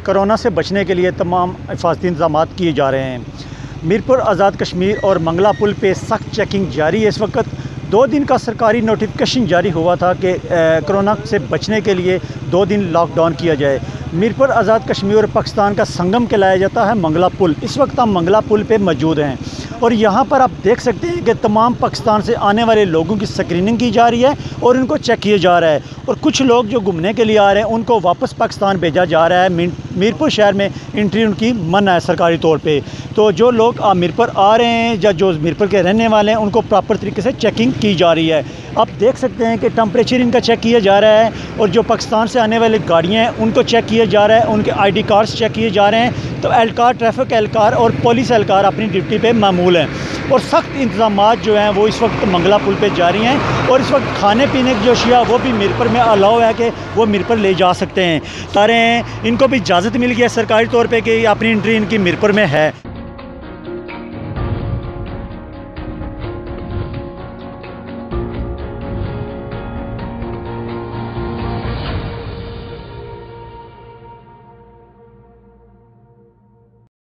Corona से बचने के लिए तमाम हिफाजती इंतजाम किए जा रहे हैं। मीरपुर आज़ाद कश्मीर और मंगला पुल पे सख्त चेकिंग जारी है। इस वक्त 2 दिन का सरकारी नोटिफिकेशन जारी हुआ था कि कोरोना से बचने के लिए 2 दिन लॉकडाउन किया जाए। मीरपुर आज़ाद कश्मीर और पाकिस्तान का संगम कहलाया जाता है मंगला पुल। इस वक्त हम मंगला पुल पे मौजूद हैं और यहाँ पर आप देख सकते हैं कि तमाम पाकिस्तान से आने वाले लोगों की स्क्रीनिंग की जा रही है और उनको चेक किया जा रहा है, और कुछ लोग जो घूमने के लिए आ रहे हैं उनको वापस पाकिस्तान भेजा जा रहा है। मीरपुर शहर में एंट्री उनकी मना है सरकारी तौर पे। तो जो लोग मीरपुर आ रहे हैं या जो मीरपुर के रहने वाले हैं उनको प्रॉपर तरीके से चेकिंग की जा रही है। आप देख सकते हैं कि टेम्परेचर इनका चेक किया जा रहा है, और जो पाकिस्तान से आने वाली गाड़ियाँ हैं उनको चेक किया जा रहा है, उनके ID कार्ड्स चेक किए जा रहे हैं। तो एहलकार, ट्रैफिक एहलकार और पुलिस एहलकार अपनी ड्यूटी पे मामूल हैं, और सख्त इंतजाम जो हैं वो इस वक्त मंगला पुल पे जारी हैं। और इस वक्त खाने पीने की जो अशिया वो भी मीरपुर में अलाउ है कि वो मीरपुर ले जा सकते हैं। सारे इनको भी इजाज़त मिल गई है सरकारी तौर पे कि अपनी एंट्री इनकी मीरपुर में है।